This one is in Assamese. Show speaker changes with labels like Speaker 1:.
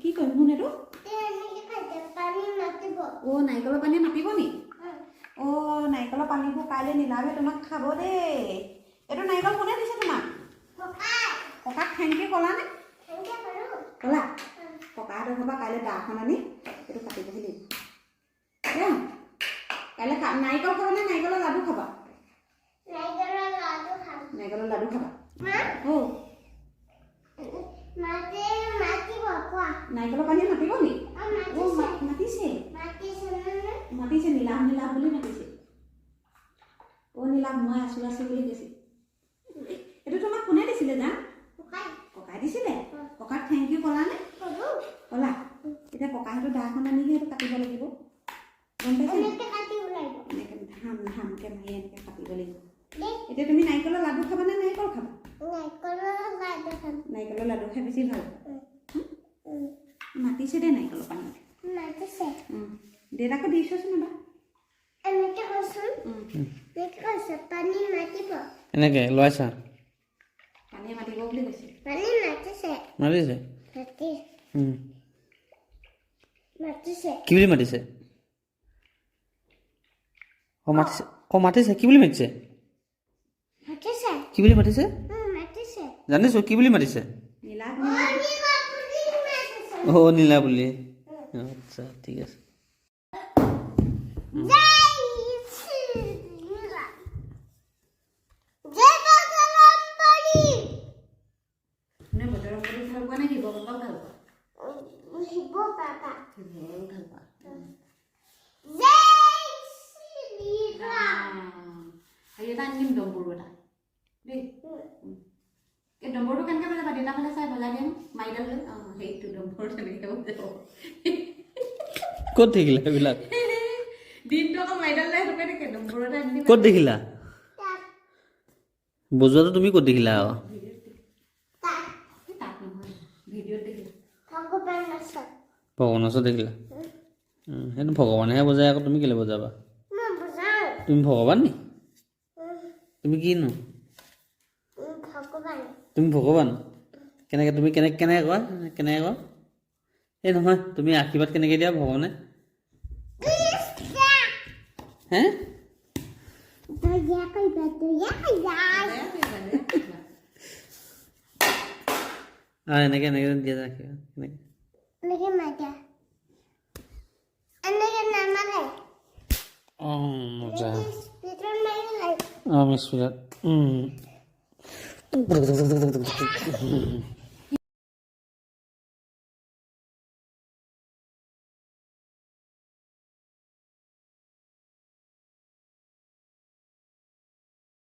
Speaker 1: কি কৰিম শুন এইটো অ' নাৰিকলৰ পানী নাপিব নি অ' নাৰিকলৰ পানীবোৰ কাইলৈ নীলাভে তোমাক খাব দেই এইটো নাৰিকল কোনে দিছে তোমাক ককাক থেংক ইউ ক'লানে ক'লা ককাহঁতৰ ঘৰৰ পৰা কাইলৈ দাখন আনি এইটো কাটিবহি লাগিব কাইলৈ নাৰিকল খাবা নে নাৰিকলৰ লাডু খাবা নাৰিকলৰ লাডু খাবা অ' নাৰিকলৰ পানী মাতিব নি অ' মাতিছে মাতিছে নীলাভ নীলাভ বুলি মাতিছে অ' নীলাভ মই আছো আছো বুলি কৈছে এইটো তোমাক কোনে দিছিলে জান ককাই দিছিলে ককাক থেংক ইউ ক'লানে ক'লা এতিয়া ককাহঁতৰ দাখন আনিহে এইটো কাটিব লাগিব গম পাইছে এনেকৈ ধাম ধামকৈ মাৰি এনেকৈ কাটিব লাগিব এতিয়া তুমি নাৰিকলৰ লাডু খাবা নে নাৰিকল খাবা নাৰিকলৰ লাডু খাই বেছি ভাল মাতিছে দেই নাৰিকলৰ পানী দেউতাকো দিছোচোন এবাৰ
Speaker 2: এনেকে লৈছা
Speaker 1: পানীয়ে মাতিব বুলি কৈছে
Speaker 2: মাতিছে কি বুলি মাতিছে মাতিছে কি বুলি মাতিছে কি বুলি মাতিছে জানিছো কি বুলি মাতিছে নীলা বুলি আচ্ছা ঠিক আছে
Speaker 1: ডম্বৰটো কেনেকৈ বজাবা দেউতা ফালে চাই বজাই দিম মাৰিডাল লৈ সেইটো ডম্বৰ তেনেকৈ বজাব
Speaker 2: ক'ত দেখিলা এইবিলাক
Speaker 1: দিনটো আকৌ মাৰিডাল লৈ সেইটো কেনেকৈ ডম্বৰতে আনি
Speaker 2: ক'ত দেখিলা বজোৱাটো তুমি ক'ত দেখিলা আৰু
Speaker 1: ভিডিঅ'ত দেখিলা
Speaker 2: ভগৱানৰ ওচৰত দেখিলা সেইটো ভগৱানেহে বজায় আকৌ তুমি কেলৈ বজাবা তুমি ভগৱান নি তুমি কিনো তুমি ভগৱান কেনেকৈ তুমি কেনেকৈ কোৱা এই নহয় তুমি আশীৰ্বাদ কেনেকৈ দিয়া ভগৱানে হে এনেকৈ এনেকৈ দিয়া যায় মজা মিছ